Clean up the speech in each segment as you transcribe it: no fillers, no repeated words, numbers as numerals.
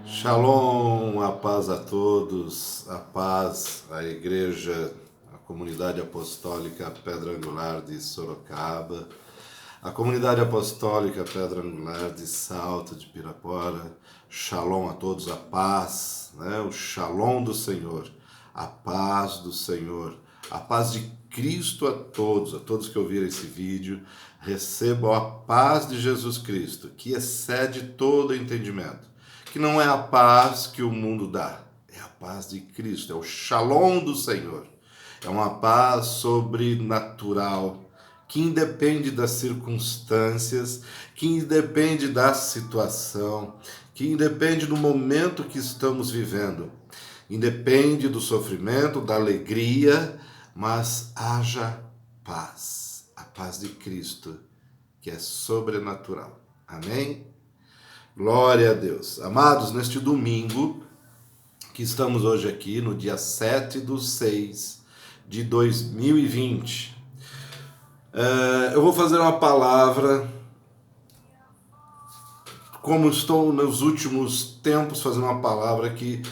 Shalom, a paz a todos, a paz à igreja, a comunidade apostólica Pedra Angular de Sorocaba, a comunidade apostólica Pedra Angular de Salto de Pirapora. Shalom a todos, a paz, o shalom do Senhor, a paz do Senhor, a paz de Cristo a todos que ouviram esse vídeo. Recebam a paz de Jesus Cristo, que excede todo entendimento, que não é a paz que o mundo dá, é a paz de Cristo, é o shalom do Senhor. É uma paz sobrenatural, que independe das circunstâncias, que independe da situação, que independe do momento que estamos vivendo, independe do sofrimento, da alegria, mas haja paz, a paz de Cristo, que é sobrenatural. Amém? Glória a Deus. Amados, neste domingo, que estamos hoje aqui, no dia 7/6/2020, eu vou fazer uma palavra, como estou nos últimos tempos fazendo uma palavra que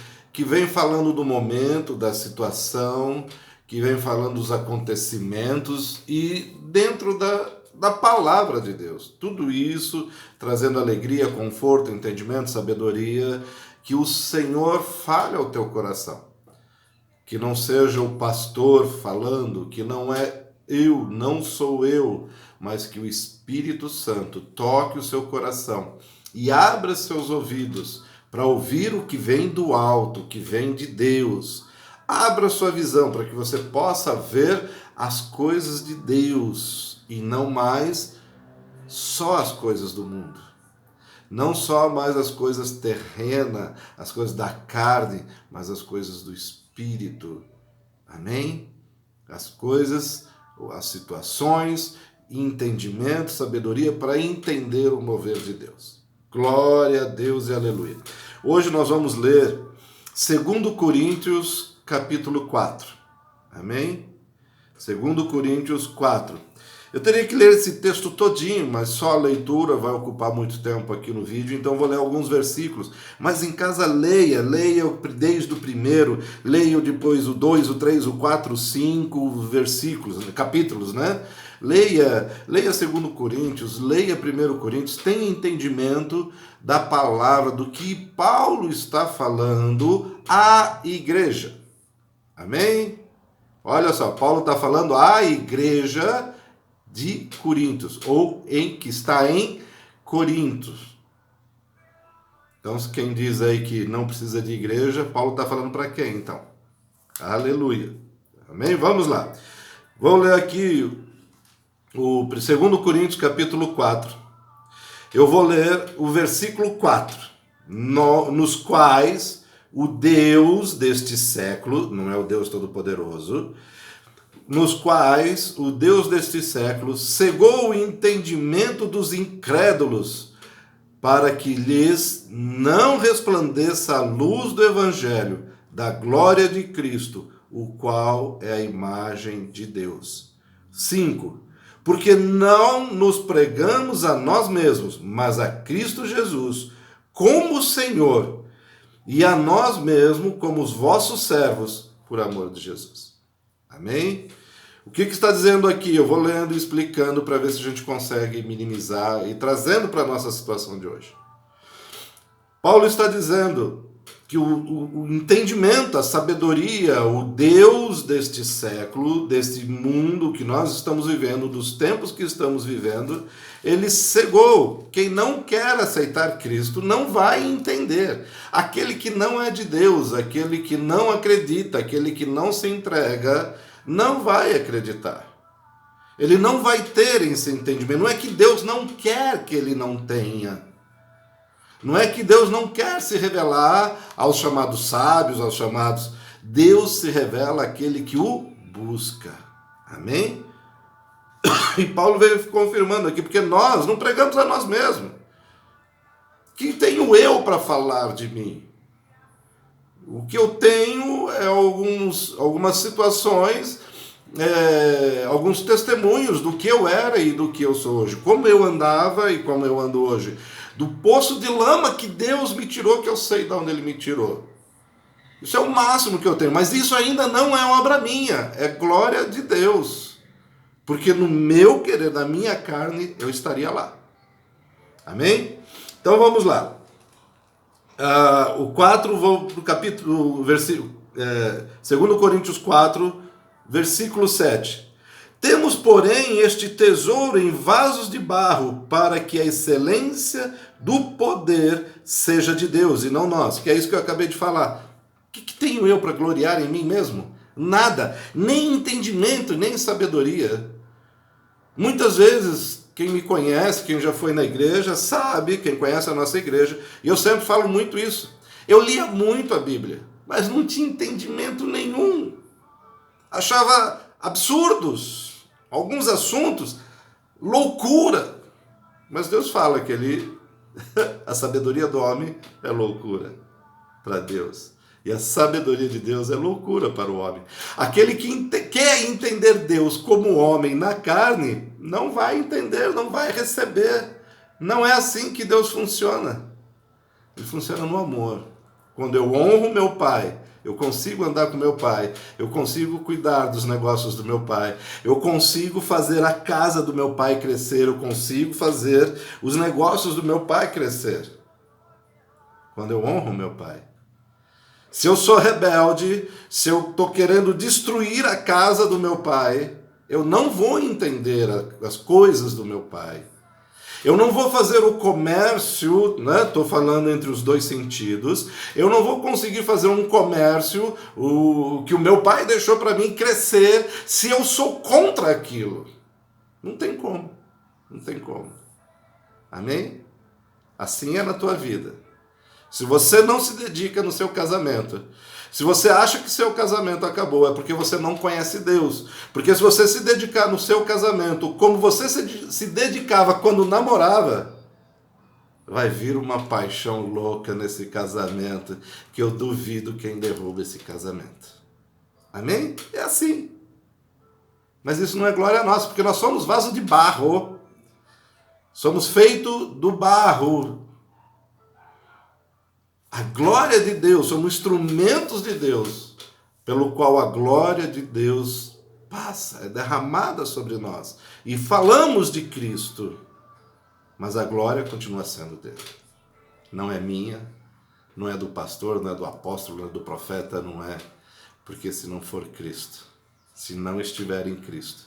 vem falando do momento, da situação, que vem falando dos acontecimentos e dentro da palavra de Deus. Tudo isso trazendo alegria, conforto, entendimento, sabedoria, que o Senhor fale ao teu coração. Que não seja o pastor falando, que não sou eu, mas que o Espírito Santo toque o seu coração e abra seus ouvidos para ouvir o que vem do alto, o que vem de Deus. Abra sua visão para que você possa ver as coisas de Deus e não mais só as coisas do mundo. Não só mais as coisas terrenas, as coisas da carne, mas as coisas do Espírito. Amém? As coisas, as situações, entendimento, sabedoria para entender o mover de Deus. Glória a Deus e aleluia. Hoje nós vamos ler 2 Coríntios, capítulo 4. Amém? 2 Coríntios 4. Eu teria que ler esse texto todinho, mas só a leitura vai ocupar muito tempo aqui no vídeo, então vou ler alguns versículos. Mas em casa leia desde o primeiro, leia depois o 2, o 3, o 4, o 5 versículos, capítulos, né? Leia 2 Coríntios, leia 1 Coríntios, tenha entendimento da palavra, do que Paulo está falando à igreja. Amém? Olha só, Paulo está falando à igreja de Coríntios, que está em Corintos. Então, quem diz aí que não precisa de igreja, Paulo está falando para quem, então? Aleluia. Amém? Vamos lá. Vamos ler aqui o 2 Coríntios, capítulo 4. Eu vou ler o versículo 4, nos quais o Deus deste século, não é o Deus Todo-Poderoso, nos quais o Deus deste século cegou o entendimento dos incrédulos, para que lhes não resplandeça a luz do Evangelho, da glória de Cristo, o qual é a imagem de Deus. 5. Porque não nos pregamos a nós mesmos, mas a Cristo Jesus, como Senhor, e a nós mesmos como os vossos servos, por amor de Jesus. Amém? O que está dizendo aqui? Eu vou lendo e explicando para ver se a gente consegue minimizar e trazendo para a nossa situação de hoje. Paulo está dizendo que o entendimento, a sabedoria, o Deus deste século, deste mundo que nós estamos vivendo, dos tempos que estamos vivendo, ele cegou. Quem não quer aceitar Cristo não vai entender. Aquele que não é de Deus, aquele que não acredita, aquele que não se entrega, não vai acreditar. Ele não vai ter esse entendimento. Não é que Deus não quer que ele não tenha. Não é que Deus não quer se revelar aos chamados sábios, aos chamados... Deus se revela àquele que o busca. Amém? E Paulo veio confirmando aqui, porque nós não pregamos a nós mesmos. Quem tenho eu para falar de mim? O que eu tenho é algumas situações, alguns testemunhos do que eu era e do que eu sou hoje. Como eu andava e como eu ando hoje. do poço de lama que Deus me tirou, que eu sei de onde Ele me tirou. Isso é o máximo que eu tenho, mas isso ainda não é obra minha, é glória de Deus. Porque no meu querer, na minha carne, eu estaria lá. Amém? Então vamos lá. O 4, vou para o capítulo, versículo, 2 Coríntios 4, versículo 7. Temos, porém, este tesouro em vasos de barro, para que a excelência do poder seja de Deus e não nós. Que é isso que eu acabei de falar. O que tenho eu para gloriar em mim mesmo? Nada. Nem entendimento, nem sabedoria. Muitas vezes, quem me conhece, quem já foi na igreja, sabe, quem conhece a nossa igreja, e eu sempre falo muito isso. Eu lia muito a Bíblia, mas não tinha entendimento nenhum. Achava absurdos alguns assuntos, loucura. Mas Deus fala que a sabedoria do homem é loucura para Deus. E a sabedoria de Deus é loucura para o homem. Aquele que quer entender Deus como homem na carne, não vai entender, não vai receber. Não é assim que Deus funciona. Ele funciona no amor. Quando eu honro meu pai, eu consigo andar com meu pai, eu consigo cuidar dos negócios do meu pai, eu consigo fazer a casa do meu pai crescer, eu consigo fazer os negócios do meu pai crescer. Quando eu honro meu pai. Se eu sou rebelde, se eu estou querendo destruir a casa do meu pai, eu não vou entender as coisas do meu pai. Eu não vou fazer o comércio, né? Estou falando entre os dois sentidos. Eu não vou conseguir fazer um comércio que o meu pai deixou para mim crescer se eu sou contra aquilo. Não tem como. Não tem como. Amém? Assim é na tua vida. Se você não se dedica no seu casamento, se você acha que seu casamento acabou, é porque você não conhece Deus. Porque se você se dedicar no seu casamento como você se dedicava quando namorava, vai vir uma paixão louca nesse casamento, que eu duvido quem derruba esse casamento. Amém? É assim. Mas isso não é glória nossa, porque nós somos vaso de barro. Somos feitos do barro. A glória de Deus, somos instrumentos de Deus, pelo qual a glória de Deus passa, é derramada sobre nós. E falamos de Cristo, mas a glória continua sendo dele. Não é minha, não é do pastor, não é do apóstolo, não é do profeta, não é. Porque se não for Cristo, se não estiver em Cristo,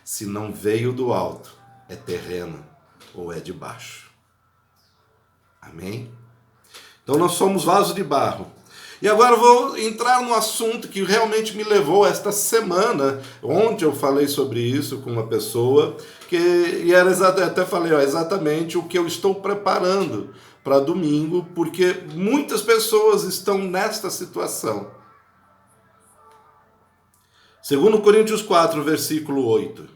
se não veio do alto, é terreno ou é de baixo. Amém? Então nós somos vasos de barro. E agora eu vou entrar no assunto que realmente me levou esta semana. Ontem eu falei sobre isso com uma pessoa, e era até falei, exatamente o que eu estou preparando para domingo, porque muitas pessoas estão nesta situação. 2 Coríntios 4, versículo 8.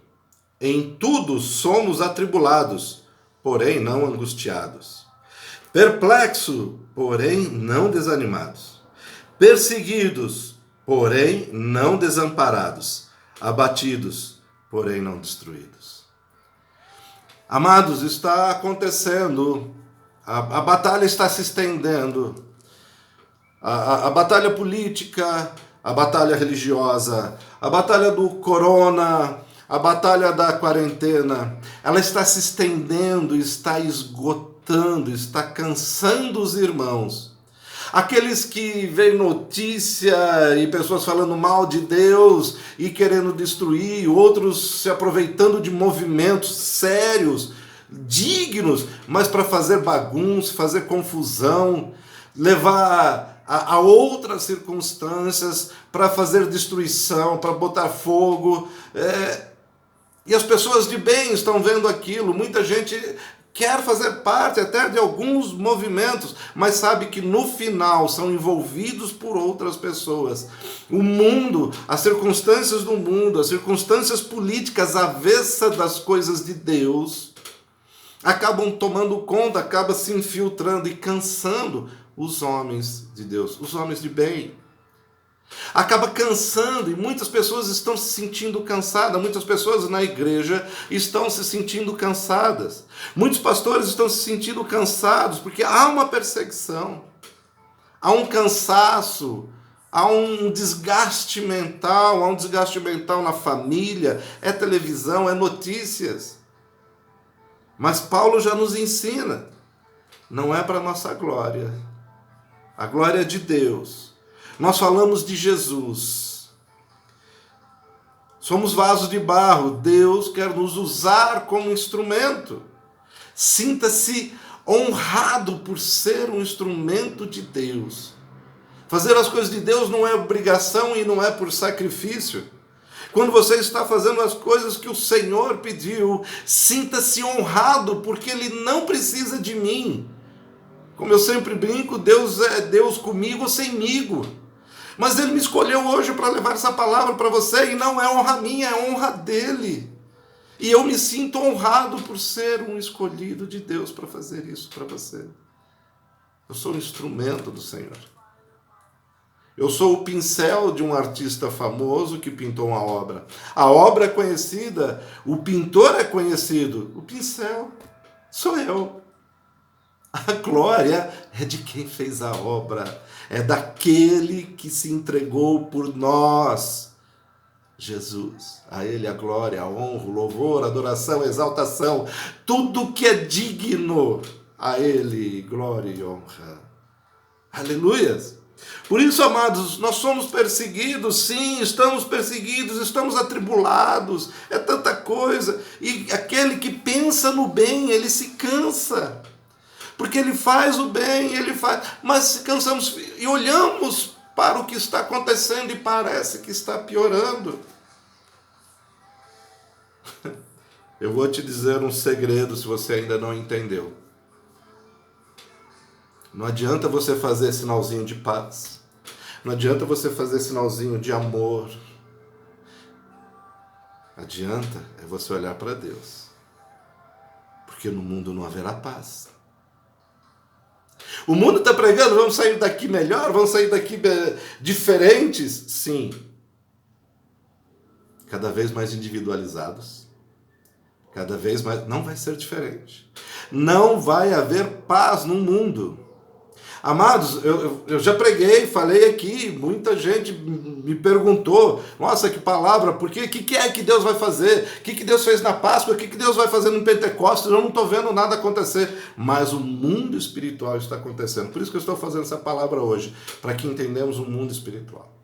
Em tudo somos atribulados, porém não angustiados. Perplexo, porém não desanimados. Perseguidos, porém não desamparados. Abatidos, porém não destruídos. Amados, está acontecendo. A batalha está se estendendo. A batalha política, a batalha religiosa, a batalha do corona, a batalha da quarentena, ela está se estendendo, está esgotando, está cansando os irmãos. Aqueles que veem notícia e pessoas falando mal de Deus e querendo destruir, outros se aproveitando de movimentos sérios, dignos, mas para fazer bagunça, fazer confusão, levar a outras circunstâncias para fazer destruição, para botar fogo. E as pessoas de bem estão vendo aquilo. Muita gente quer fazer parte até de alguns movimentos, mas sabe que no final são envolvidos por outras pessoas. O mundo, as circunstâncias do mundo, as circunstâncias políticas avessas das coisas de Deus, acabam tomando conta, acabam se infiltrando e cansando os homens de Deus, os homens de bem. Acaba cansando, e muitas pessoas estão se sentindo cansadas, muitas pessoas na igreja estão se sentindo cansadas, muitos pastores estão se sentindo cansados, porque há uma perseguição, há um cansaço, há um desgaste mental, na família, é televisão, é notícias. Mas Paulo já nos ensina, não é para a nossa glória, a glória é de Deus. Nós falamos de Jesus. Somos vasos de barro. Deus quer nos usar como instrumento. Sinta-se honrado por ser um instrumento de Deus. Fazer as coisas de Deus não é obrigação e não é por sacrifício. Quando você está fazendo as coisas que o Senhor pediu, sinta-se honrado, porque Ele não precisa de mim. Como eu sempre brinco, Deus é Deus comigo ou semigo. Mas Ele me escolheu hoje para levar essa palavra para você, e não é honra minha, é honra dEle. E eu me sinto honrado por ser um escolhido de Deus para fazer isso para você. Eu sou um instrumento do Senhor. Eu sou o pincel de um artista famoso que pintou uma obra. A obra é conhecida, o pintor é conhecido, o pincel sou eu. A glória é de quem fez a obra, é daquele que se entregou por nós, Jesus. A Ele a glória, a honra, o louvor, a adoração, a exaltação, tudo que é digno, a Ele glória e honra. Aleluias! Por isso, amados, nós somos perseguidos, sim, estamos perseguidos, estamos atribulados, é tanta coisa, e aquele que pensa no bem, ele se cansa. Porque ele faz o bem, mas cansamos e olhamos para o que está acontecendo e parece que está piorando. Eu vou te dizer um segredo se você ainda não entendeu. Não adianta você fazer sinalzinho de paz. Não adianta você fazer sinalzinho de amor. Adianta é você olhar para Deus. Porque no mundo não haverá paz. O mundo está pregando, vamos sair daqui melhor, vamos sair daqui diferentes? Sim. Cada vez mais individualizados. Cada vez mais. Não vai ser diferente. Não vai haver paz no mundo. Amados, eu já preguei, falei aqui, muita gente me perguntou, nossa, que palavra, por quê? O que é que Deus vai fazer? O que Deus fez na Páscoa? O que Deus vai fazer no Pentecostes? Eu não estou vendo nada acontecer, mas o mundo espiritual está acontecendo. Por isso que eu estou fazendo essa palavra hoje, para que entendamos o mundo espiritual.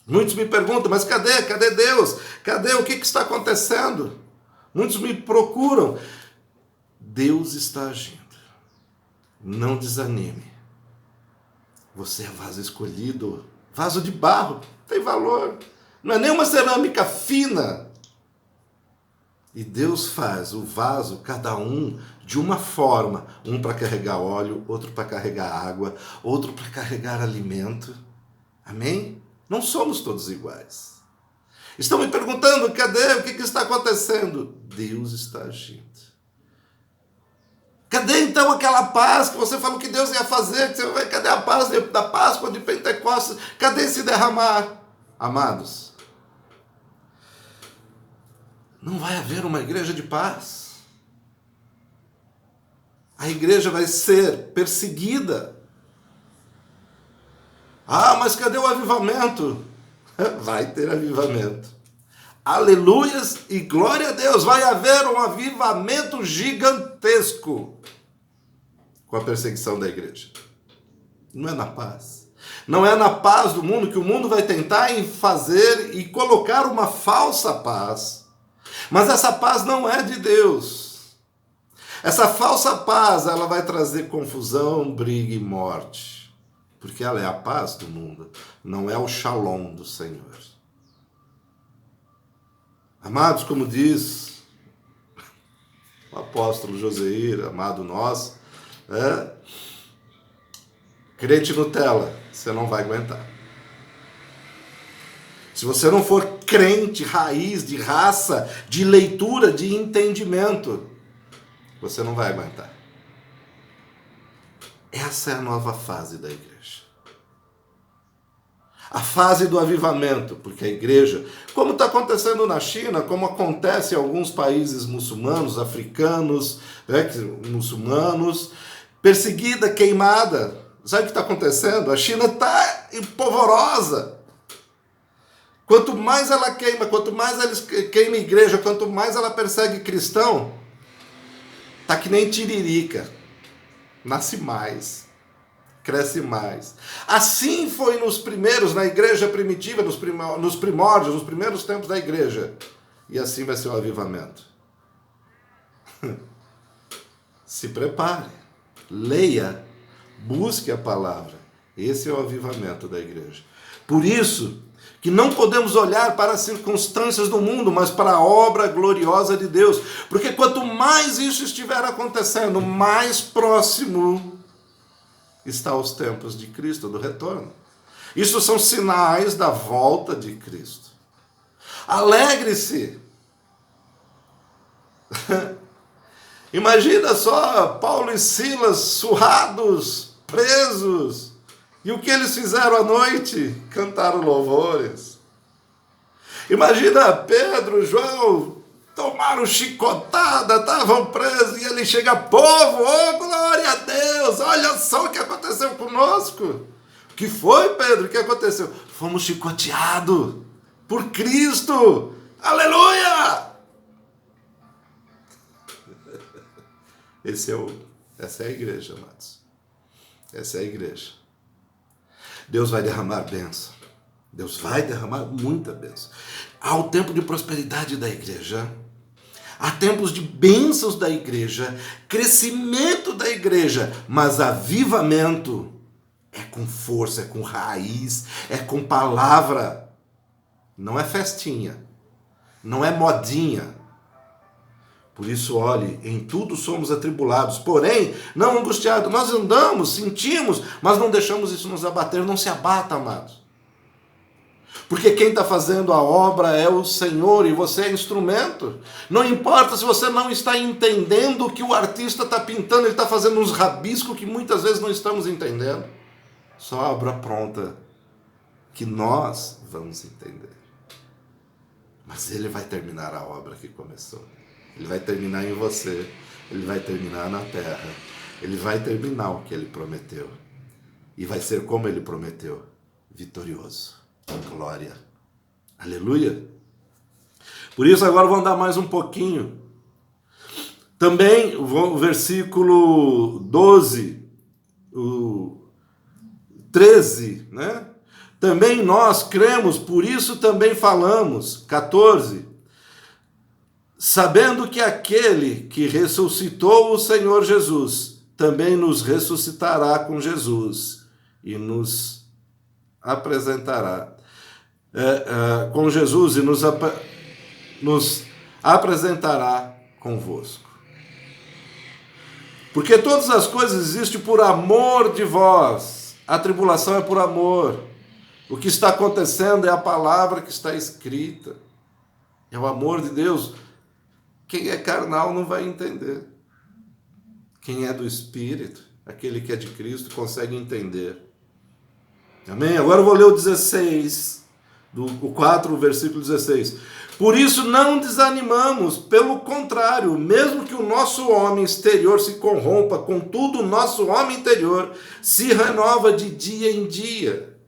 Muitos me perguntam, mas cadê Deus? Cadê o que está acontecendo? Muitos me procuram. Deus está agindo. Não desanime. Você é vaso escolhido, vaso de barro, tem valor. Não é nem uma cerâmica fina. E Deus faz o vaso, cada um, de uma forma. Um para carregar óleo, outro para carregar água, outro para carregar alimento. Amém? Não somos todos iguais. Estão me perguntando, cadê? O que está acontecendo? Deus está agindo. Cadê então aquela paz que você falou que Deus ia fazer? Cadê a paz da Páscoa, de Pentecostes? Cadê esse derramar? Amados, não vai haver uma igreja de paz. A igreja vai ser perseguida. Ah, mas cadê o avivamento? Vai ter avivamento. Aleluias e glória a Deus. Vai haver um avivamento gigantesco com a perseguição da igreja. Não é na paz. Não é na paz do mundo que o mundo vai tentar fazer e colocar uma falsa paz. Mas essa paz não é de Deus. Essa falsa paz, ela vai trazer confusão, briga e morte. Porque ela é a paz do mundo, não é o shalom do Senhor. Amados, como diz o apóstolo Joseir, amado nosso, crente Nutella, você não vai aguentar. Se você não for crente, raiz, de raça, de leitura, de entendimento, você não vai aguentar. Essa é a nova fase da igreja. A fase do avivamento, porque a igreja, como está acontecendo na China, como acontece em alguns países muçulmanos, africanos, muçulmanos, perseguida, queimada. Sabe o que está acontecendo? A China está polvorosa. Quanto mais ela queima, quanto mais ela queima a igreja, quanto mais ela persegue cristão, tá que nem tiririca. Nasce mais, cresce mais. Assim foi nos primeiros, na igreja primitiva, nos primórdios, nos primeiros tempos da igreja. E assim vai ser o avivamento. Se prepare, leia, busque a palavra. Esse é o avivamento da igreja. Por isso que não podemos olhar para as circunstâncias do mundo, mas para a obra gloriosa de Deus. Porque quanto mais isso estiver acontecendo, mais próximo está os tempos de Cristo, do retorno. Isso são sinais da volta de Cristo. Alegre-se. Imagina só Paulo e Silas surrados, presos. E o que eles fizeram à noite? Cantaram louvores. Imagina Pedro, João, tomaram chicotada, estavam presos, e ele chega, povo, oh glória a Deus, olha só o que aconteceu conosco. O que foi, Pedro? O que aconteceu? Fomos chicoteados por Cristo. Aleluia! Essa é a igreja, amados. Essa é a igreja. Deus vai derramar bênção. Deus vai derramar muita bênção. Há o tempo de prosperidade da igreja. Há tempos de bênçãos da igreja. Crescimento da igreja. Mas avivamento é com força, é com raiz, é com palavra. Não é festinha. Não é modinha. Por isso, olhe, em tudo somos atribulados, porém, não angustiados. Nós andamos, sentimos, mas não deixamos isso nos abater. Não se abata, amados. Porque quem está fazendo a obra é o Senhor e você é instrumento. Não importa se você não está entendendo o que o artista está pintando, ele está fazendo uns rabiscos que muitas vezes não estamos entendendo. Só a obra pronta que nós vamos entender. Mas ele vai terminar a obra que começou. Ele vai terminar em você, ele vai terminar na terra, ele vai terminar o que ele prometeu. E vai ser como ele prometeu, vitorioso. Glória. Aleluia. Por isso agora vamos dar mais um pouquinho. Também o versículo 12, o 13, né? Também nós cremos, por isso também falamos. 14. Sabendo que aquele que ressuscitou o Senhor Jesus também nos ressuscitará com Jesus e nos apresentará com Jesus e nos apresentará convosco. Porque todas as coisas existem por amor de vós. A tribulação é por amor. O que está acontecendo é a palavra que está escrita. É o amor de Deus. Quem é carnal não vai entender. Quem é do Espírito, aquele que é de Cristo, consegue entender. Amém? Agora eu vou ler o 16, o 4, versículo 16. Por isso não desanimamos, pelo contrário, mesmo que o nosso homem exterior se corrompa, contudo o nosso homem interior se renova de dia em dia.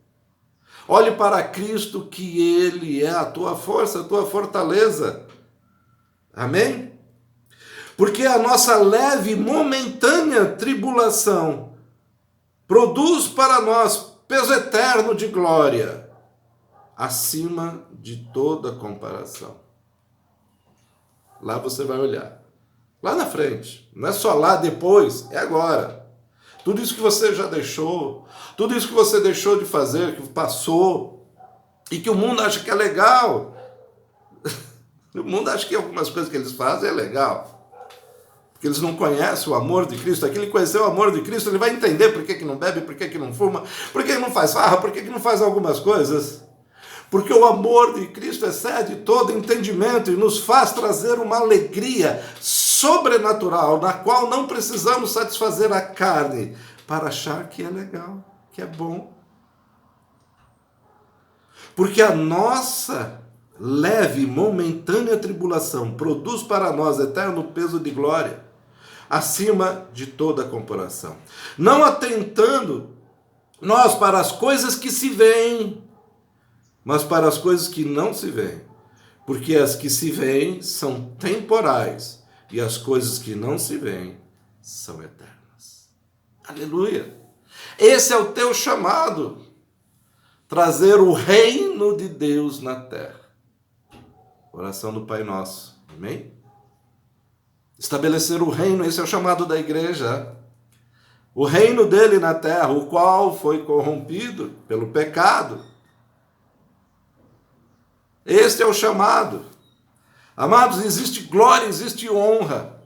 Olhe para Cristo, que Ele é a tua força, a tua fortaleza. Amém? Porque a nossa leve e momentânea tribulação produz para nós peso eterno de glória, acima de toda comparação. Lá você vai olhar. Lá na frente. Não é só lá depois, é agora. Tudo isso que você já deixou, tudo isso que você deixou de fazer, que passou, e que o mundo acha que é legal. O mundo acha que algumas coisas que eles fazem é legal. Porque eles não conhecem o amor de Cristo. Aquele que conheceu o amor de Cristo, ele vai entender por que não bebe, por que não fuma, por que não faz farra, por que não faz algumas coisas. Porque o amor de Cristo excede todo entendimento e nos faz trazer uma alegria sobrenatural, na qual não precisamos satisfazer a carne para achar que é legal, que é bom. Porque a nossa leve e momentânea tribulação produz para nós eterno peso de glória, acima de toda comparação. Não atentando nós para as coisas que se veem, mas para as coisas que não se veem. Porque as que se veem são temporais e as coisas que não se veem são eternas. Aleluia! Esse é o teu chamado. Trazer o reino de Deus na terra. Oração do Pai Nosso. Amém? Estabelecer o reino, esse é o chamado da igreja. O reino dele na terra, o qual foi corrompido pelo pecado. Este é o chamado. Amados, existe glória, existe honra.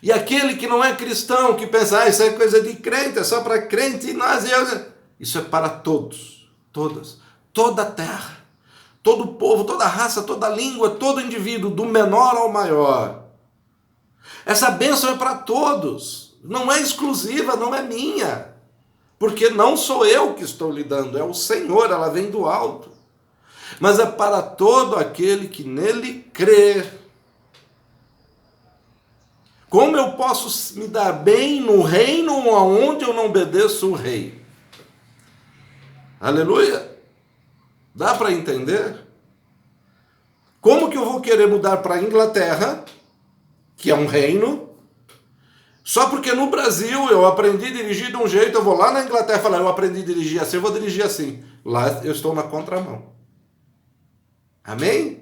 E aquele que não é cristão, que pensa, isso é coisa de crente, é só para crente, e nós... Isso é para todos, todas, toda a terra, todo o povo, toda a raça, toda a língua, todo indivíduo, do menor ao maior. Essa bênção é para todos, não é exclusiva, não é minha, porque não sou eu que estou lhe dando, é o Senhor, ela vem do alto. Mas é para todo aquele que nele crê. Como eu posso me dar bem no reino onde eu não obedeço o rei? Aleluia! Dá para entender? Como que eu vou querer mudar para a Inglaterra, que é um reino, só porque no Brasil eu aprendi a dirigir de um jeito, eu vou lá na Inglaterra e falar, eu aprendi a dirigir assim, eu vou dirigir assim. Lá eu estou na contramão. Amém?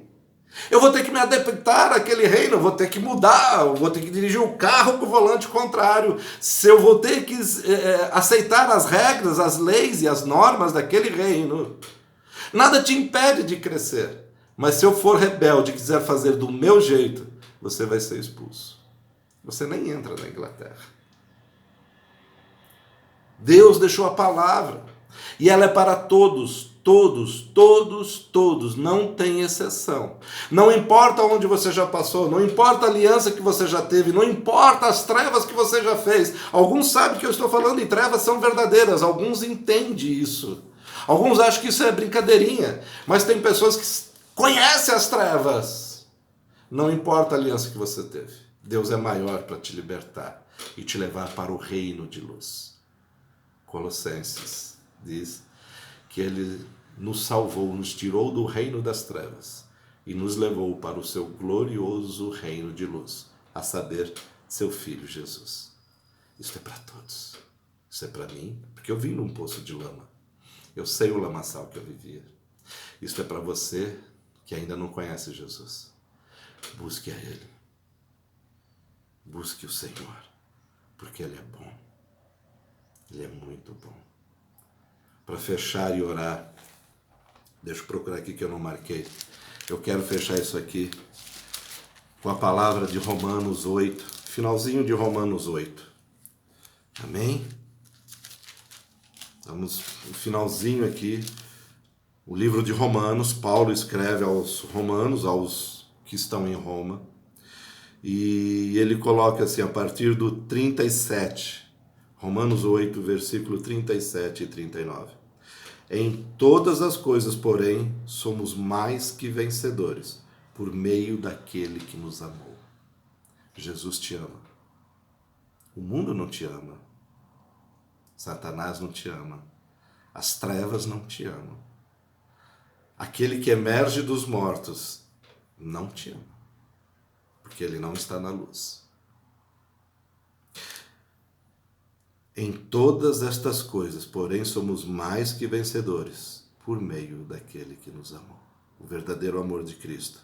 Eu vou ter que me adaptar àquele reino, eu vou ter que mudar, eu vou ter que dirigir o carro com o volante contrário. Se eu vou ter que aceitar as regras, as leis e as normas daquele reino, nada te impede de crescer. Mas se eu for rebelde e quiser fazer do meu jeito, você vai ser expulso. Você nem entra na Inglaterra. Deus deixou a palavra. E ela é para todos, todos, todos, todos, não tem exceção. Não importa onde você já passou, não importa a aliança que você já teve, não importa as trevas que você já fez. Alguns sabem que eu estou falando em trevas são verdadeiras, alguns entendem isso. Alguns acham que isso é brincadeirinha, mas tem pessoas que conhecem as trevas. Não importa a aliança que você teve, Deus é maior para te libertar e te levar para o reino de luz. Colossenses diz que ele nos salvou, nos tirou do reino das trevas e nos levou para o seu glorioso reino de luz, a saber, seu Filho Jesus. Isso é para todos. Isso é para mim, porque eu vim num poço de lama. Eu sei o lamaçal que eu vivia. Isso é para você que ainda não conhece Jesus. Busque a Ele. Busque o Senhor, porque Ele é bom. Ele é muito bom. Para fechar e orar, deixa eu procurar aqui que eu não marquei. Eu quero fechar isso aqui com a palavra de Romanos 8, finalzinho de Romanos 8. Amém? Vamos no finalzinho aqui. O livro de Romanos, Paulo escreve aos romanos, aos que estão em Roma. E ele coloca assim, a partir do 37, Romanos 8, versículo 37 e 39. Em todas as coisas, porém, somos mais que vencedores, por meio daquele que nos amou. Jesus te ama. O mundo não te ama. Satanás não te ama. As trevas não te amam. Aquele que emerge dos mortos não te ama, porque ele não está na luz. Em todas estas coisas, porém, somos mais que vencedores, por meio daquele que nos amou. O verdadeiro amor de Cristo.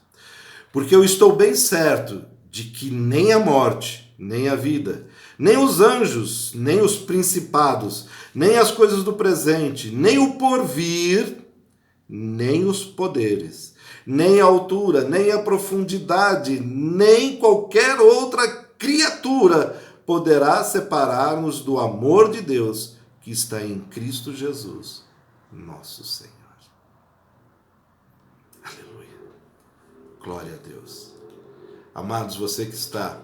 Porque eu estou bem certo de que nem a morte, nem a vida, nem os anjos, nem os principados, nem as coisas do presente, nem o porvir, nem os poderes, nem a altura, nem a profundidade, nem qualquer outra criatura poderá separar-nos do amor de Deus que está em Cristo Jesus, nosso Senhor. Aleluia. Glória a Deus. Amados, você que está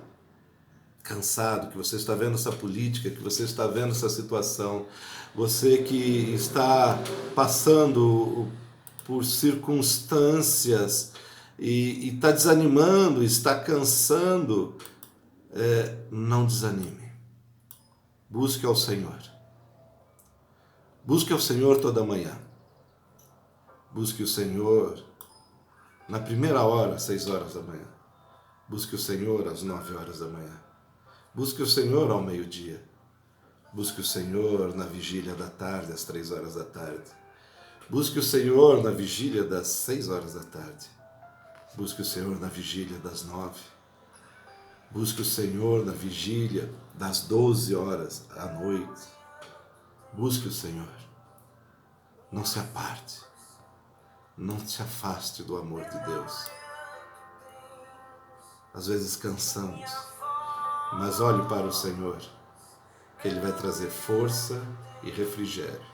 cansado, que você está vendo essa política, que você está vendo essa situação, você que está passando por circunstâncias e está desanimando, está cansando, não desanime. Busque ao Senhor. Busque ao Senhor toda manhã. Busque o Senhor na primeira hora, às 6 horas da manhã. Busque o Senhor às 9 horas da manhã. Busque o Senhor ao meio-dia. Busque o Senhor na vigília da tarde, às 3 horas da tarde. Busque o Senhor na vigília das 6 horas da tarde. Busque o Senhor na vigília das 9. Busque o Senhor na vigília das 12 horas à noite. Busque o Senhor. Não se aparte. Não se afaste do amor de Deus. Às vezes cansamos, mas olhe para o Senhor, que Ele vai trazer força e refrigério.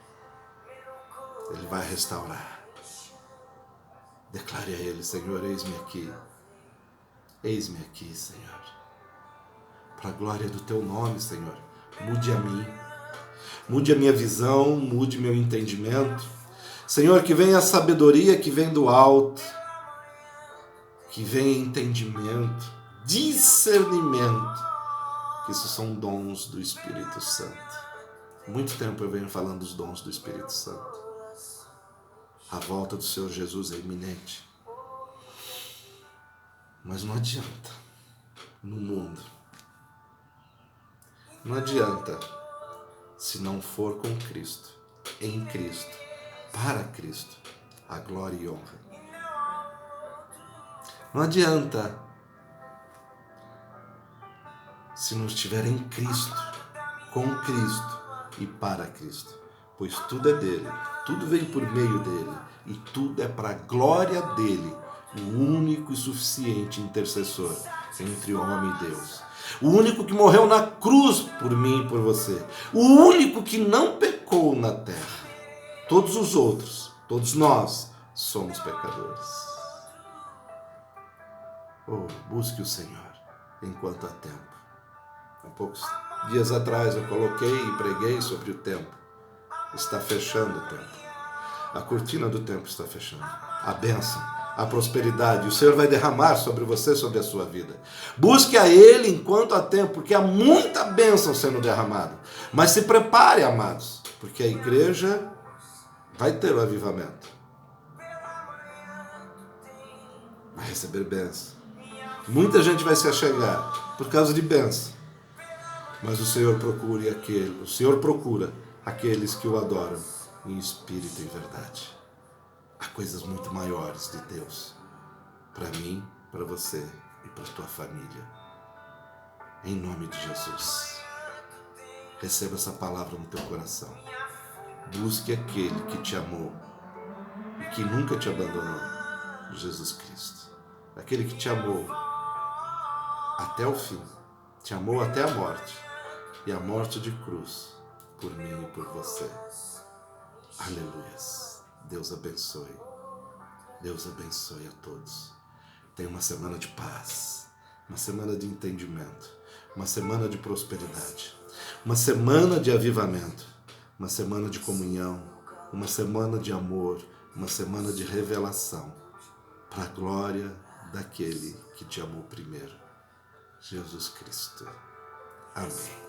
Ele vai restaurar. Declare a Ele: Senhor, eis-me aqui. Eis-me aqui, Senhor. Para a glória do Teu nome, Senhor, mude a mim. Mude a minha visão, mude meu entendimento. Senhor, que venha a sabedoria que vem do alto, que venha entendimento, discernimento, que isso são dons do Espírito Santo. Há muito tempo eu venho falando dos dons do Espírito Santo. A volta do Senhor Jesus é iminente. Mas não adianta no mundo. Não adianta se não for com Cristo, em Cristo, para Cristo, a glória e honra. Não adianta se não estiver em Cristo, com Cristo e para Cristo, pois tudo é dele, tudo vem por meio dele e tudo é para a glória dele, o único e suficiente intercessor entre o homem e Deus. O único que morreu na cruz por mim e por você. O único que não pecou na terra. Todos os outros, todos nós, somos pecadores. Oh, busque o Senhor enquanto há tempo. Há poucos dias atrás eu coloquei e preguei sobre o tempo. Está fechando o tempo. A cortina do tempo está fechando. A bênção, a prosperidade, o Senhor vai derramar sobre você, sobre a sua vida. Busque a Ele enquanto há tempo, porque há muita bênção sendo derramada. Mas se prepare, amados, porque a igreja vai ter o avivamento. Vai receber bênção. Muita gente vai se achegar por causa de bênção. Mas o Senhor procura aqueles que o adoram em espírito e em verdade. Há coisas muito maiores de Deus para mim, para você e para a tua família. Em nome de Jesus. Receba essa palavra no teu coração. Busque aquele que te amou e que nunca te abandonou, Jesus Cristo. Aquele que te amou até o fim, te amou até a morte, e a morte de cruz, por mim e por você. Aleluias. Deus abençoe. Deus abençoe a todos. Tenha uma semana de paz, uma semana de entendimento, uma semana de prosperidade, uma semana de avivamento, uma semana de comunhão, uma semana de amor, uma semana de revelação, para a glória daquele que te amou primeiro, Jesus Cristo. Amém.